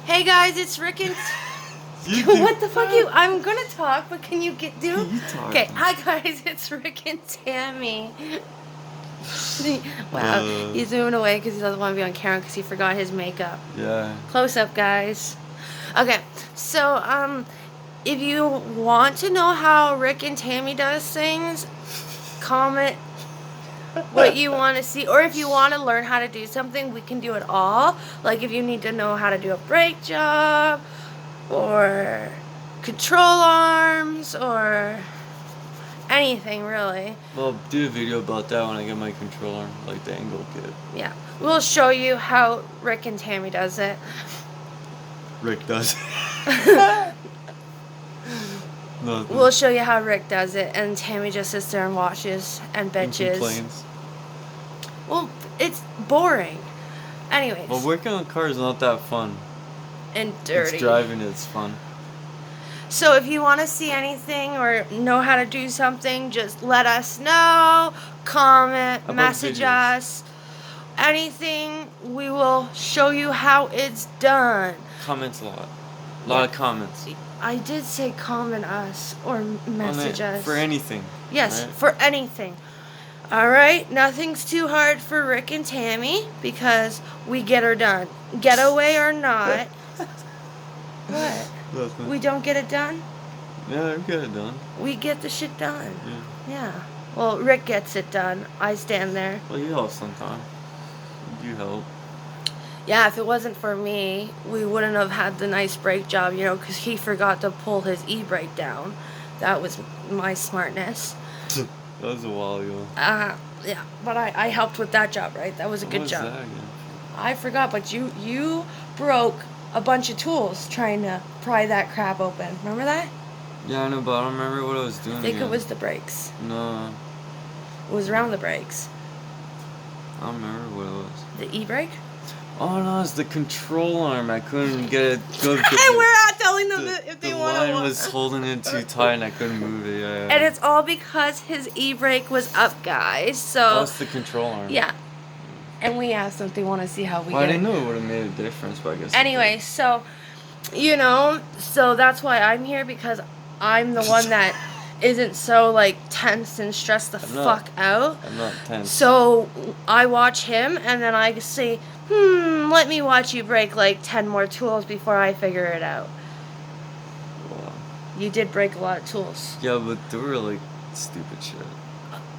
Hey guys, it's Rick and... What the fuck you... I'm gonna talk, but can you do... You talk. Okay, hi guys, it's Rick and Tammy. Wow, he's moving away because he doesn't want to be on camera because he forgot his makeup. Yeah. Close up, guys. Okay, so, if you want to know how Rick and Tammy does things, comment what you want to see, or if you want to learn how to do something, we can do it all. Like if you need to know how to do a brake job or control arms or anything really. Well, do a video about that when I get my controller, like the angle kit. Yeah, we'll show you how Rick and Tammy does it. Rick does. Nothing. We'll show you how Rick does it, and Tammy just sits there and watches and bitches. And complains. Well, it's boring. Anyways. Well, working on cars is not that fun. And dirty. It's driving it's fun. So if you want to see anything or know how to do something, just let us know. Comment, message us. Anything, we will show you how it's done. Comments a lot. A lot of comments. I did say comment us or message us. For anything. Yes, right? For anything. Alright, nothing's too hard for Rick and Tammy because we get her done. Getaway or not. What? Nothing. We don't get it done? Yeah, we get it done. We get the shit done. Yeah. Yeah. Well, Rick gets it done. I stand there. Well, you help sometimes. You help. Yeah, if it wasn't for me, we wouldn't have had the nice brake job, you know, because he forgot to pull his e-brake down. That was my smartness. That was a while ago. Yeah, but I helped with that job, right? That was a good job. What was that again? I forgot, but you broke a bunch of tools trying to pry that crap open. Remember that? Yeah, I know, but I don't remember what I was doing. I think again. it was the brakes. No. It was around the brakes. I don't remember what it was. The e-brake? Oh no, it's the control arm. I couldn't get it. And we're not telling them that if they want to. The line was holding it too tight, and I couldn't move it. Yeah. And it's all because his e-brake was up, guys. So. That's the control arm. Yeah. And we asked them if they want to see how we. Well, get I didn't it. know it would have made a difference, but I guess. Anyway, so, you know, so that's why I'm here because I'm the one that isn't so like tense and stressed the fuck out. I'm not tense. So I watch him and then I say, let me watch you break like 10 more tools before I figure it out. Wow. You did break a lot of tools. Yeah, but they were like stupid shit.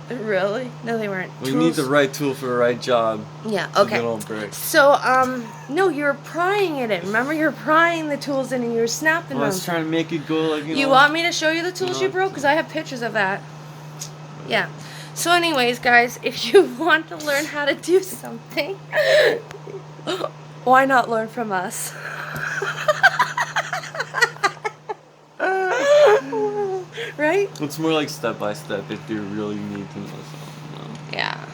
Really? No, they weren't. We need the right tool for the right job. Yeah, So okay. they don't break. So, no, you were prying it in. Remember, you were prying the tools in and you were snapping them. I was trying to make it go like, You want me to show you the tools you broke? Because I have pictures of that. Yeah. So anyways, guys, if you want to learn how to do something, why not learn from us? Right? It's more like step by step if you really need to know something. Yeah.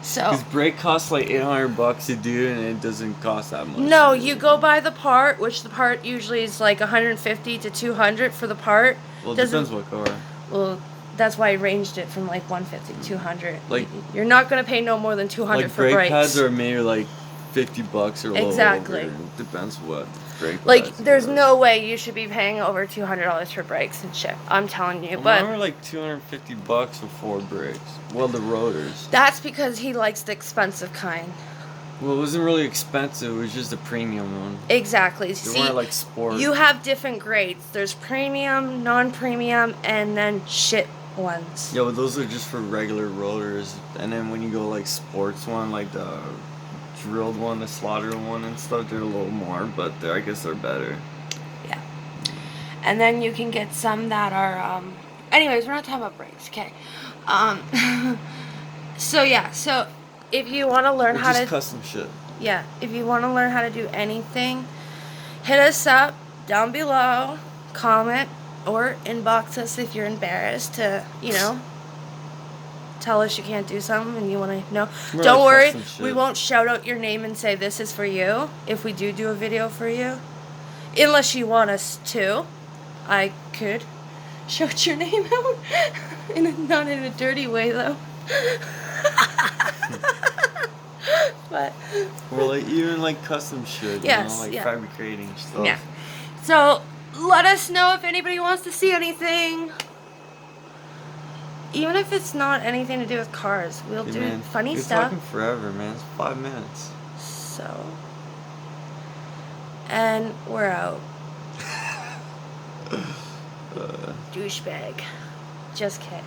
So. Because brake costs like $800 to do, and it doesn't cost that much. No, you go buy the part, which the part usually is like $150 to $200 for the part. Well, it depends what car. Well, that's why I ranged it from like $150 to $200. Like, you're not gonna pay no more than $200 like for brake brakes. pads are maybe like $50 or a little Exactly. over. It depends what brake Like, pads there's are. no way you should be paying over $200 for brakes and shit. I'm telling you, Well, but mine were like $250 for 4 brakes. Well, the rotors. that's because he likes the expensive kind. Well, it wasn't really expensive. It was just a premium one. Exactly. They See, weren't like sport. you have different grades. There's premium, non-premium, and then shit ones. Yeah, but those are just for regular rotors. And then when you go like sports one, like the drilled one, the slaughtered one and stuff, they're a little more, but I guess they're better. Yeah. And then you can get some that are, anyways, we're not talking about brakes, okay? So yeah, so if you want to learn how to... custom shit. Yeah, if you want to learn how to do anything, hit us up down below, comment, or inbox us if you're embarrassed to, you know, tell us you can't do something and you want to know. Don't worry, we won't shout out your name and say this is for you if we do a video for you. Unless you want us to. I could shout your name out. Not in a dirty way, though. But Or like even like custom shit, Yes, like yeah. fabricating stuff. Yeah. So let us know if anybody wants to see anything. Even if it's not anything to do with cars, we'll Hey, do man, funny you're stuff. talking forever, man. It's 5 minutes. So, and we're out. Douchebag. Just kidding.